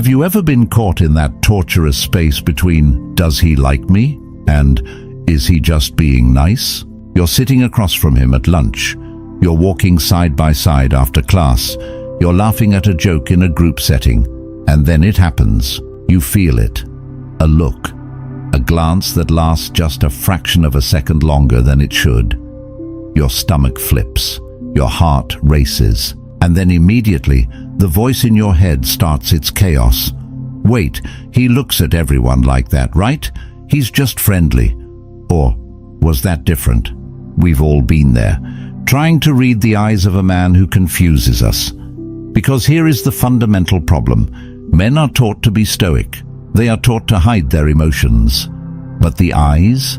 Have you ever been caught in that torturous space between "does he like me" and "is he just being nice"? You're sitting across from him at lunch. You're walking side by side after class. You're laughing at a joke in a group setting. And then it happens. You feel it. A look. A glance that lasts just a fraction of a second longer than it should. Your stomach flips. Your heart races. And then immediately, the voice in your head starts its chaos. Wait, he looks at everyone like that, right? He's just friendly. Or was that different? We've all been there, trying to read the eyes of a man who confuses us. Because here is the fundamental problem. Men are taught to be stoic. They are taught to hide their emotions. But the eyes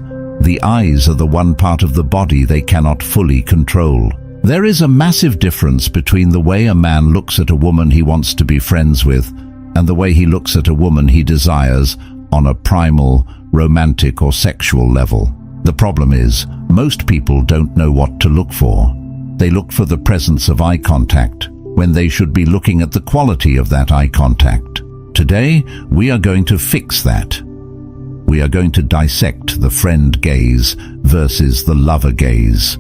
are the one part of the body they cannot fully control. There is a massive difference between the way a man looks at a woman he wants to be friends with and the way he looks at a woman he desires on a primal, romantic or sexual level. The problem is, most people don't know what to look for. They look for the presence of eye contact when they should be looking at the quality of that eye contact. Today, we are going to fix that. We are going to dissect the friend gaze versus the lover gaze.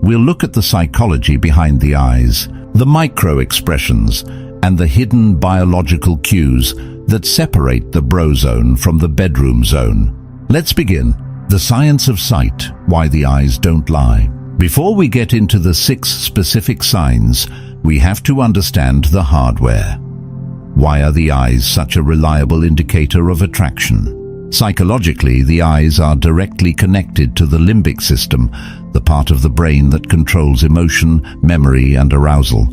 We'll look at the psychology behind the eyes, the micro-expressions, and the hidden biological cues that separate the bro zone from the bedroom zone. Let's begin. The science of sight, why the eyes don't lie. Before we get into the 6 specific signs, we have to understand the hardware. Why are the eyes such a reliable indicator of attraction? Psychologically, the eyes are directly connected to the limbic system, the part of the brain that controls emotion, memory, and arousal.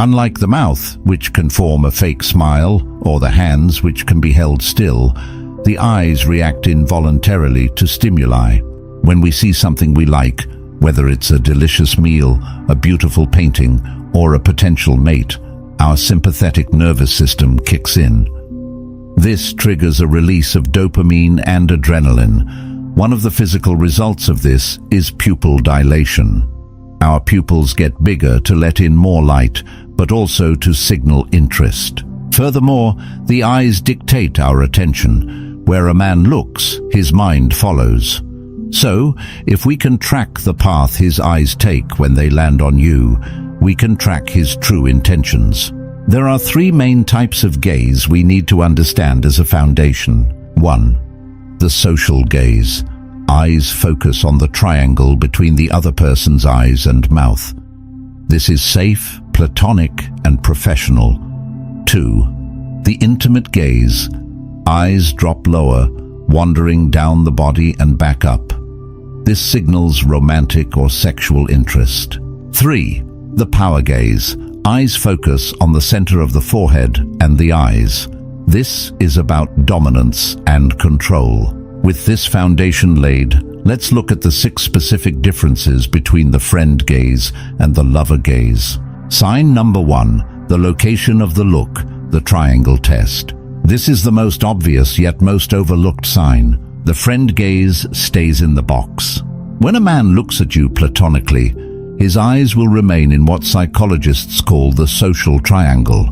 Unlike the mouth, which can form a fake smile, or the hands, which can be held still, the eyes react involuntarily to stimuli. When we see something we like, whether it's a delicious meal, a beautiful painting, or a potential mate, our sympathetic nervous system kicks in. This triggers a release of dopamine and adrenaline. One of the physical results of this is pupil dilation. Our pupils get bigger to let in more light, but also to signal interest. Furthermore, the eyes dictate our attention. Where a man looks, his mind follows. So, if we can track the path his eyes take when they land on you, we can track his true intentions. There are 3 main types of gaze we need to understand as a foundation. 1. The social gaze. Eyes focus on the triangle between the other person's eyes and mouth. This is safe, platonic, and professional. 2. The intimate gaze. Eyes drop lower, wandering down the body and back up. This signals romantic or sexual interest. 3. The power gaze. Eyes focus on the center of the forehead and the eyes. This is about dominance and control. With this foundation laid, let's look at the 6 specific differences between the friend gaze and the lover gaze. Sign number 1, the location of the look, the triangle test. This is the most obvious yet most overlooked sign. The friend gaze stays in the box. When a man looks at you platonically, his eyes will remain in what psychologists call the social triangle.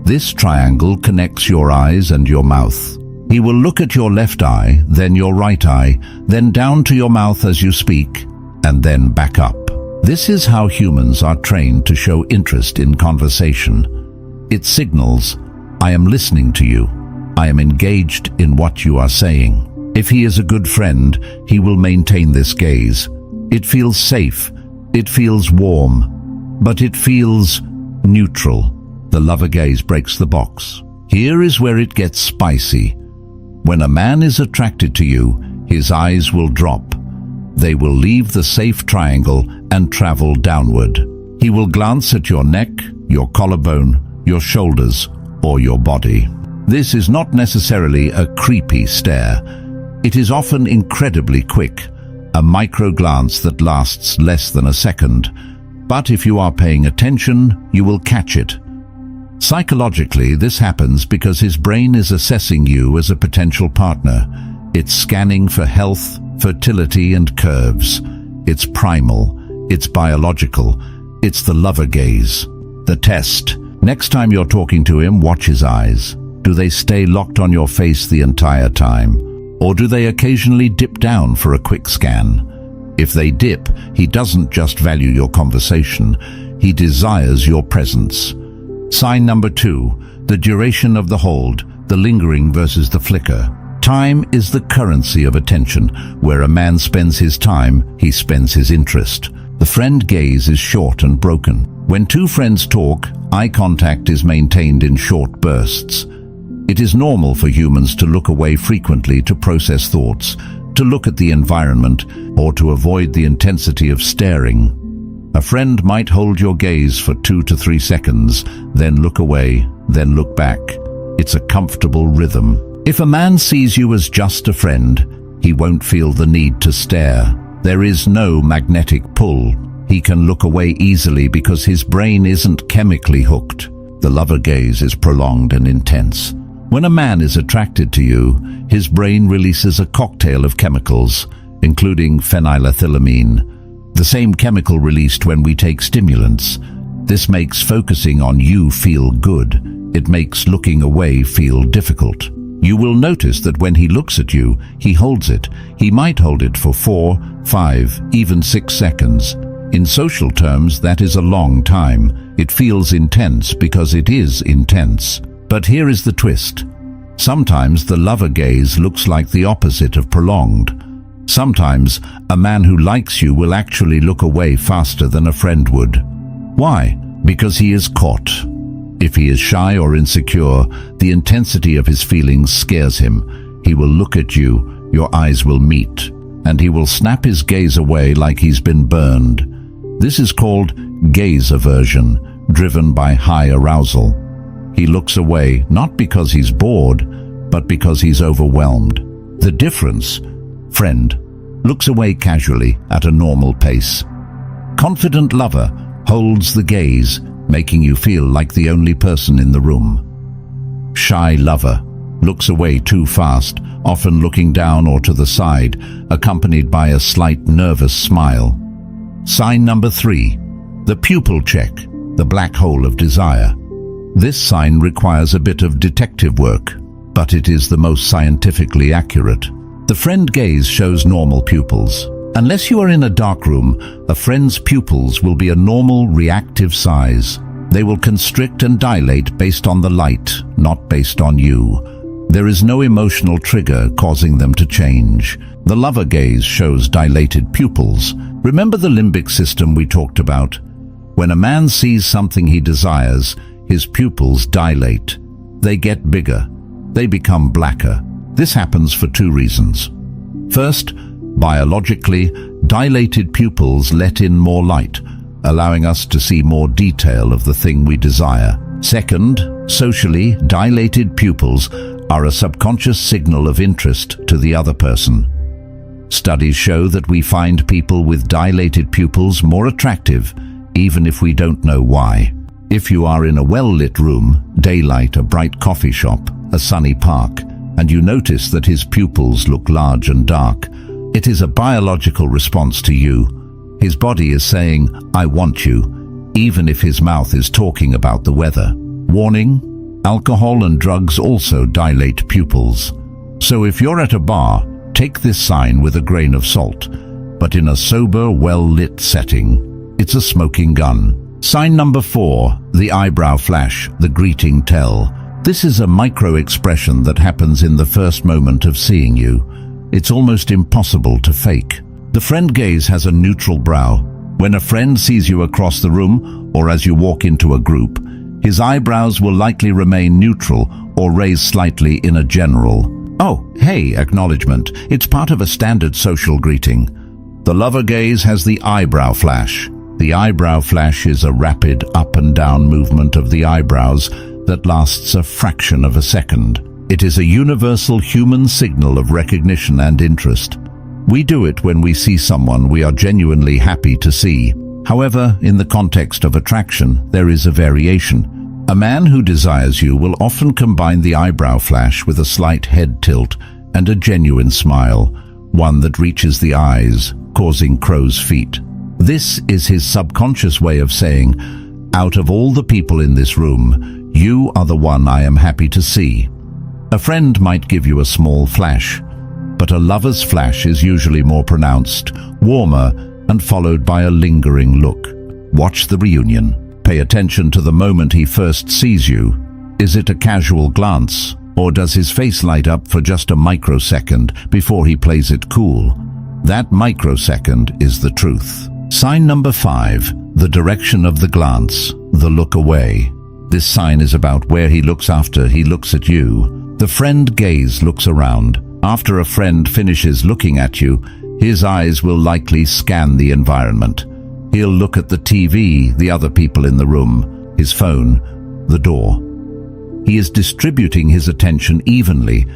This triangle connects your eyes and your mouth. He will look at your left eye, then your right eye, then down to your mouth as you speak, and then back up. This is how humans are trained to show interest in conversation. It signals, I am listening to you. I am engaged in what you are saying. If he is a good friend, he will maintain this gaze. It feels safe. It feels warm. But it feels neutral. The lover gaze breaks the box. Here is where it gets spicy. When a man is attracted to you, his eyes will drop. They will leave the safe triangle and travel downward. He will glance at your neck, your collarbone, your shoulders, or your body. This is not necessarily a creepy stare. It is often incredibly quick, a micro glance that lasts less than a second. But if you are paying attention, you will catch it. Psychologically, this happens because his brain is assessing you as a potential partner. It's scanning for health, fertility, and curves. It's primal. It's biological. It's the lover gaze. The test. Next time you're talking to him, watch his eyes. Do they stay locked on your face the entire time? Or do they occasionally dip down for a quick scan? If they dip, he doesn't just value your conversation, he desires your presence. Sign number 2, the duration of the hold, the lingering versus the flicker. Time is the currency of attention. Where a man spends his time, he spends his interest. The friend gaze is short and broken. When two friends talk, eye contact is maintained in short bursts. It is normal for humans to look away frequently to process thoughts, to look at the environment, or to avoid the intensity of staring. A friend might hold your gaze for 2 to 3 seconds, then look away, then look back. It's a comfortable rhythm. If a man sees you as just a friend, he won't feel the need to stare. There is no magnetic pull. He can look away easily because his brain isn't chemically hooked. The lover gaze is prolonged and intense. When a man is attracted to you, his brain releases a cocktail of chemicals, including phenylethylamine, the same chemical released when we take stimulants. This makes focusing on you feel good. It makes looking away feel difficult. You will notice that when he looks at you, he holds it. He might hold it for 4, 5, even 6 seconds. In social terms, that is a long time. It feels intense because it is intense. But here is the twist. Sometimes the lover gaze looks like the opposite of prolonged. Sometimes a man who likes you will actually look away faster than a friend would. Why? Because he is caught. If he is shy or insecure, the intensity of his feelings scares him. He will look at you, your eyes will meet, and he will snap his gaze away like he's been burned. This is called gaze aversion, driven by high arousal. He looks away not because he's bored, but because he's overwhelmed. The difference: friend looks away casually at a normal pace. Confident lover holds the gaze, making you feel like the only person in the room. Shy lover looks away too fast, often looking down or to the side, accompanied by a slight nervous smile. Sign number 3, the pupil check, the black hole of desire. This sign requires a bit of detective work, but it is the most scientifically accurate. The friend gaze shows normal pupils. Unless you are in a dark room, a friend's pupils will be a normal reactive size. They will constrict and dilate based on the light, not based on you. There is no emotional trigger causing them to change. The lover gaze shows dilated pupils. Remember the limbic system we talked about? When a man sees something he desires, his pupils dilate. They get bigger. They become blacker. This happens for 2 reasons. First, biologically, dilated pupils let in more light, allowing us to see more detail of the thing we desire. Second, socially, dilated pupils are a subconscious signal of interest to the other person. Studies show that we find people with dilated pupils more attractive, even if we don't know why. If you are in a well-lit room, daylight, a bright coffee shop, a sunny park, and you notice that his pupils look large and dark, it is a biological response to you. His body is saying, "I want you," even if his mouth is talking about the weather. Warning: alcohol and drugs also dilate pupils. So if you're at a bar, take this sign with a grain of salt, but in a sober, well-lit setting. It's a smoking gun. Sign number 4, the eyebrow flash, the greeting tell. This is a micro-expression that happens in the first moment of seeing you. It's almost impossible to fake. The friend gaze has a neutral brow. When a friend sees you across the room or as you walk into a group, his eyebrows will likely remain neutral or raise slightly in a general, "Oh, hey," acknowledgement. It's part of a standard social greeting. The lover gaze has the eyebrow flash. The eyebrow flash is a rapid up and down movement of the eyebrows that lasts a fraction of a second. It is a universal human signal of recognition and interest. We do it when we see someone we are genuinely happy to see. However, in the context of attraction, there is a variation. A man who desires you will often combine the eyebrow flash with a slight head tilt and a genuine smile, one that reaches the eyes, causing crow's feet. This is his subconscious way of saying, "Out of all the people in this room, you are the one I am happy to see." A friend might give you a small flash, but a lover's flash is usually more pronounced, warmer, and followed by a lingering look. Watch the reunion. Pay attention to the moment he first sees you. Is it a casual glance, or does his face light up for just a microsecond before he plays it cool? That microsecond is the truth. Sign number 5, the direction of the glance, the look away. This sign is about where he looks after he looks at you. The friend gaze looks around. After a friend finishes looking at you, his eyes will likely scan the environment. He'll look at the TV, the other people in the room, his phone, the door. He is distributing his attention evenly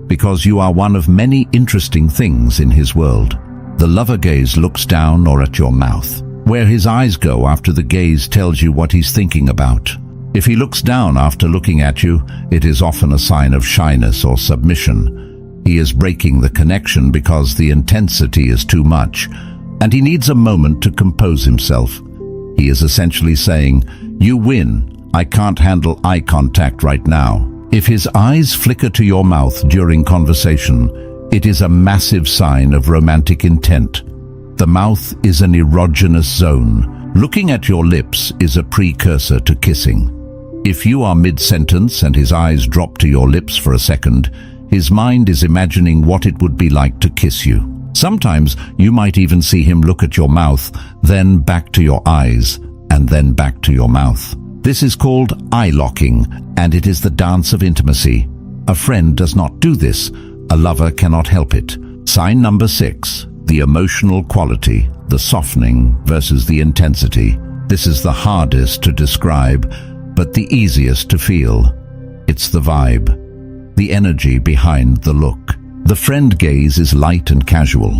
because you are one of many interesting things in his world. The lover gaze looks down or at your mouth. Where his eyes go after the gaze tells you what he's thinking about. If he looks down after looking at you, it is often a sign of shyness or submission. He is breaking the connection because the intensity is too much, and he needs a moment to compose himself. He is essentially saying, "You win. I can't handle eye contact right now." If his eyes flicker to your mouth during conversation, it is a massive sign of romantic intent. The mouth is an erogenous zone. Looking at your lips is a precursor to kissing. If you are mid-sentence and his eyes drop to your lips for a second, his mind is imagining what it would be like to kiss you. Sometimes you might even see him look at your mouth, then back to your eyes, and then back to your mouth. This is called eye locking, and it is the dance of intimacy. A friend does not do this. A lover cannot help it. Sign number 6, the emotional quality, the softening versus the intensity. This is the hardest to describe, but the easiest to feel. It's the vibe, the energy behind the look. The friend gaze is light and casual.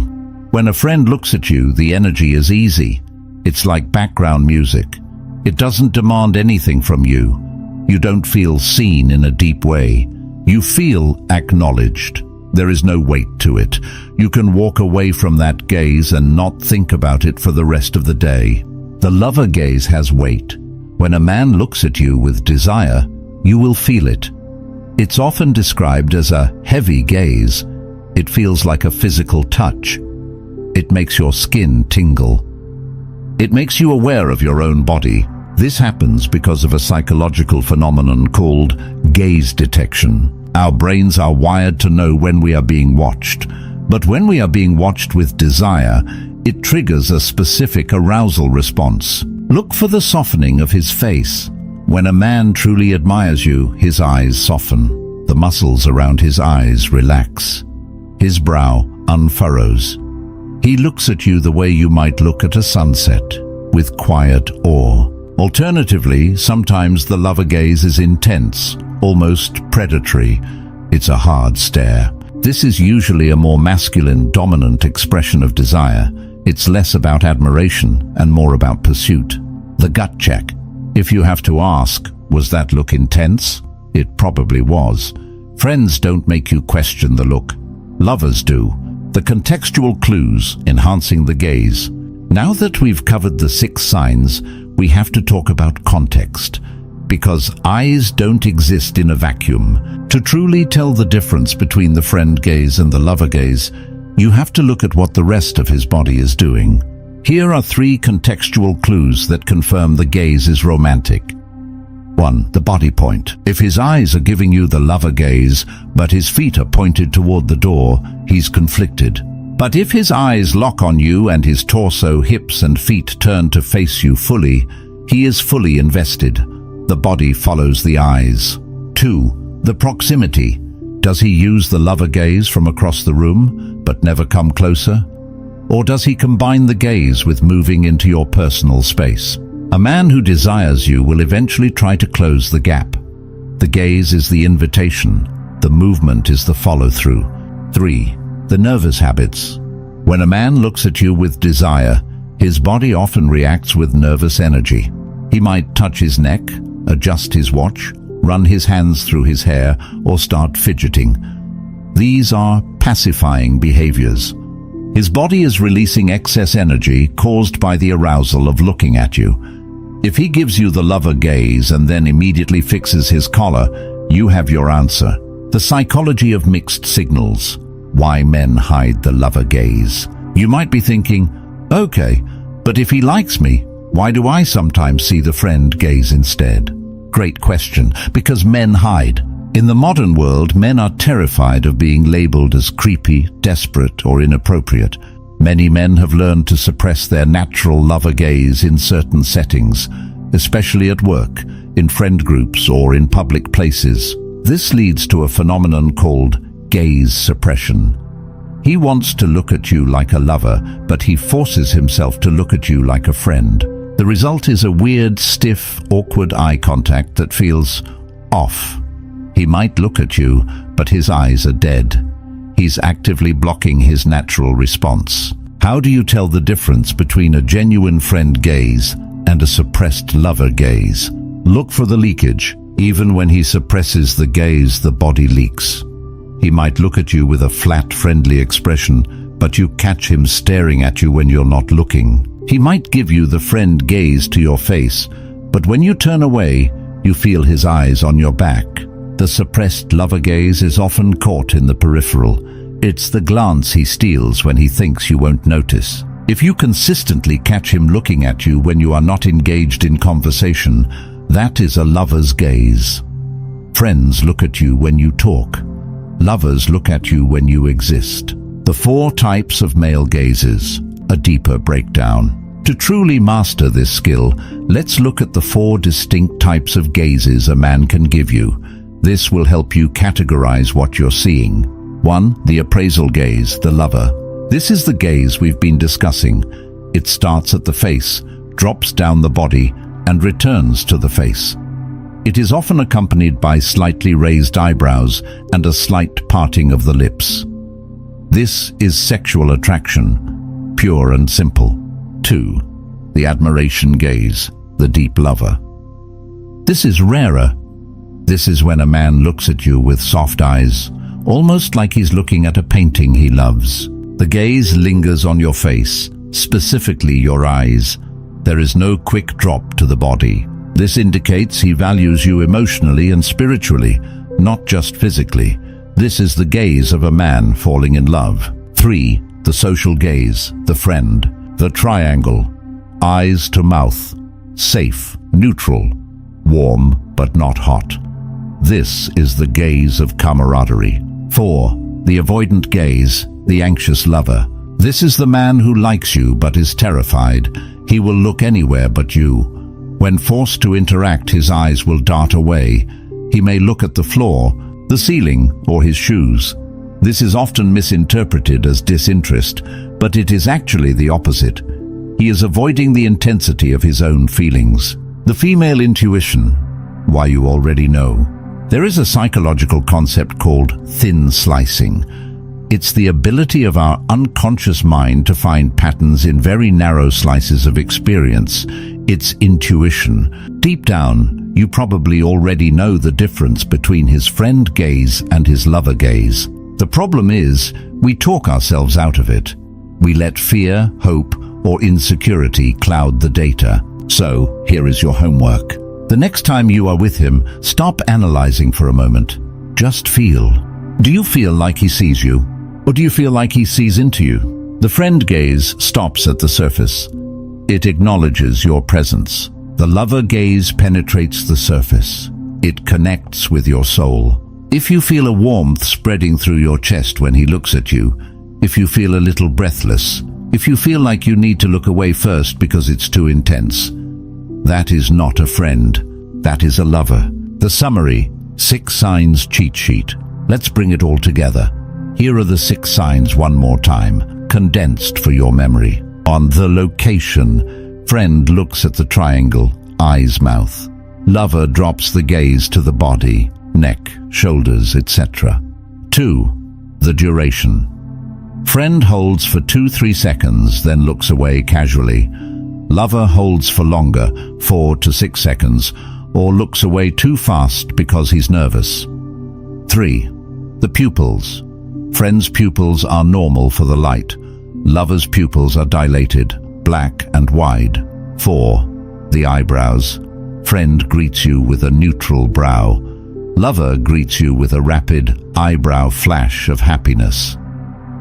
When a friend looks at you, the energy is easy. It's like background music. It doesn't demand anything from you. You don't feel seen in a deep way. You feel acknowledged. There is no weight to it. You can walk away from that gaze and not think about it for the rest of the day. The lover gaze has weight. When a man looks at you with desire, you will feel it. It's often described as a heavy gaze. It feels like a physical touch. It makes your skin tingle. It makes you aware of your own body. This happens because of a psychological phenomenon called gaze detection. Our brains are wired to know when we are being watched. But when we are being watched with desire, it triggers a specific arousal response. Look for the softening of his face. When a man truly admires you, his eyes soften. The muscles around his eyes relax. His brow unfurrows. He looks at you the way you might look at a sunset, with quiet awe. Alternatively, sometimes the lover gaze is intense, almost predatory. It's a hard stare. This is usually a more masculine, dominant expression of desire. It's less about admiration and more about pursuit. The gut check. If you have to ask, was that look intense? It probably was. Friends don't make you question the look. Lovers do. The contextual clues enhancing the gaze. Now that we've covered the 6 signs, we have to talk about context. Because eyes don't exist in a vacuum. To truly tell the difference between the friend gaze and the lover gaze, you have to look at what the rest of his body is doing. Here are 3 contextual clues that confirm the gaze is romantic. 1. The body point. If his eyes are giving you the lover gaze, but his feet are pointed toward the door, he's conflicted. But if his eyes lock on you and his torso, hips and feet turn to face you fully, he is fully invested. The body follows the eyes. 2. The proximity. Does he use the lover gaze from across the room, but never come closer? Or does he combine the gaze with moving into your personal space? A man who desires you will eventually try to close the gap. The gaze is the invitation. The movement is the follow-through. 3. The nervous habits. When a man looks at you with desire, his body often reacts with nervous energy. He might touch his neck, adjust his watch, run his hands through his hair, or start fidgeting. These are pacifying behaviors. His body is releasing excess energy caused by the arousal of looking at you. If he gives you the lover gaze and then immediately fixes his collar, you have your answer. The psychology of mixed signals. Why men hide the lover gaze. You might be thinking, okay, but if he likes me, why do I sometimes see the friend gaze instead? Great question, because men hide. In the modern world, men are terrified of being labeled as creepy, desperate, or inappropriate. Many men have learned to suppress their natural lover gaze in certain settings, especially at work, in friend groups, or in public places. This leads to a phenomenon called gaze suppression. He wants to look at you like a lover, but he forces himself to look at you like a friend. The result is a weird, stiff, awkward eye contact that feels off. He might look at you, but his eyes are dead. He's actively blocking his natural response. How do you tell the difference between a genuine friend gaze and a suppressed lover gaze? Look for the leakage. Even when he suppresses the gaze, the body leaks. He might look at you with a flat, friendly expression, but you catch him staring at you when you're not looking. He might give you the friend gaze to your face, but when you turn away, you feel his eyes on your back. The suppressed lover gaze is often caught in the peripheral. It's the glance he steals when he thinks you won't notice. If you consistently catch him looking at you when you are not engaged in conversation, that is a lover's gaze. Friends look at you when you talk. Lovers look at you when you exist. The 4 types of male gazes, a deeper breakdown. To truly master this skill, let's look at the 4 distinct types of gazes a man can give you. This will help you categorize what you're seeing. 1. The appraisal gaze, the lover. This is the gaze we've been discussing. It starts at the face, drops down the body, and returns to the face. It is often accompanied by slightly raised eyebrows and a slight parting of the lips. This is sexual attraction, pure and simple. 2. The admiration gaze, the deep lover. This is rarer. This is when a man looks at you with soft eyes, almost like he's looking at a painting he loves. The gaze lingers on your face, specifically your eyes. There is no quick drop to the body. This indicates he values you emotionally and spiritually, not just physically. This is the gaze of a man falling in love. 3. The social gaze, the friend, the triangle. Eyes to mouth, safe, neutral, warm but not hot. This is the gaze of camaraderie. 4. The avoidant gaze, the anxious lover. This is the man who likes you but is terrified. He will look anywhere but you. When forced to interact, his eyes will dart away. He may look at the floor, the ceiling, or his shoes. This is often misinterpreted as disinterest, but it is actually the opposite. He is avoiding the intensity of his own feelings. The female intuition. Why, you already know. There is a psychological concept called thin slicing. It's the ability of our unconscious mind to find patterns in very narrow slices of experience. It's intuition. Deep down, you probably already know the difference between his friend gaze and his lover gaze. The problem is, we talk ourselves out of it. We let fear, hope, or insecurity cloud the data. So, here is your homework. The next time you are with him, stop analyzing for a moment. Just feel. Do you feel like he sees you? Or do you feel like he sees into you? The friend gaze stops at the surface. It acknowledges your presence. The lover gaze penetrates the surface. It connects with your soul. If you feel a warmth spreading through your chest when he looks at you, if you feel a little breathless, if you feel like you need to look away first because it's too intense, that is not a friend. That is a lover. The summary, 6 signs cheat sheet. Let's bring it all together. Here are the 6 signs one more time, condensed for your memory. On the location, friend looks at the triangle, eyes, mouth. Lover drops the gaze to the body, neck, shoulders, etc. 2. The duration. Friend holds for 2-3 seconds, then looks away casually. Lover holds for longer, 4 to 6 seconds, or looks away too fast because he's nervous. 3. The pupils. Friend's pupils are normal for the light. Lover's pupils are dilated, black and wide. 4. The eyebrows. Friend greets you with a neutral brow. Lover greets you with a rapid eyebrow flash of happiness.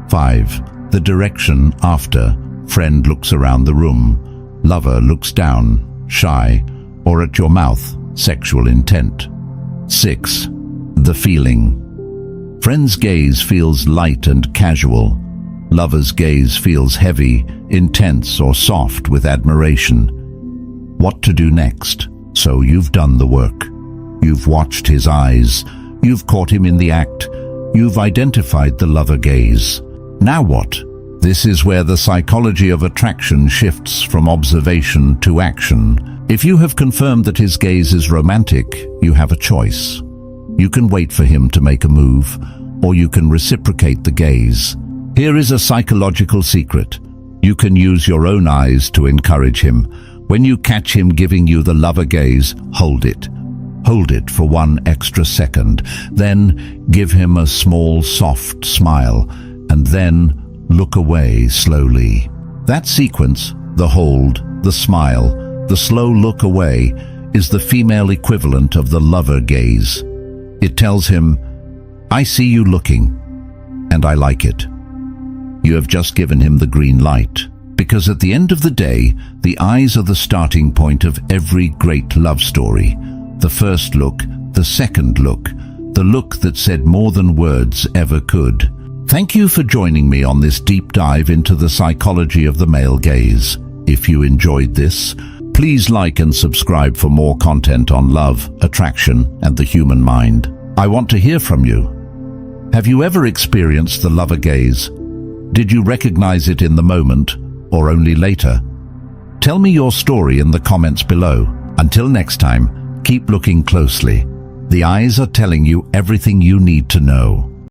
5. The direction after. Friend looks around the room. Lover looks down, shy, or at your mouth, sexual intent. 6. The feeling. Friend's gaze feels light and casual. Lover's gaze feels heavy, intense, or soft with admiration. What to do next? So you've done the work. You've watched his eyes. You've caught him in the act. You've identified the lover gaze. Now what? This is where the psychology of attraction shifts from observation to action. If you have confirmed that his gaze is romantic, you have a choice. You can wait for him to make a move, or you can reciprocate the gaze. Here is a psychological secret. You can use your own eyes to encourage him. When you catch him giving you the lover gaze, hold it. Hold it for 1 extra second. Then give him a small, soft smile, and then look away slowly. That sequence, the hold, the smile, the slow look away, is the female equivalent of the lover gaze. It tells him, I see you looking, and I like it. You have just given him the green light, because at the end of the day, the eyes are the starting point of every great love story. The first look, the second look, the look that said more than words ever could. Thank you for joining me on this deep dive into the psychology of the male gaze. If you enjoyed this, please like and subscribe for more content on love, attraction, and the human mind. I want to hear from you. Have you ever experienced the lover gaze? Did you recognize it in the moment, or only later? Tell me your story in the comments below. Until next time, keep looking closely. The eyes are telling you everything you need to know.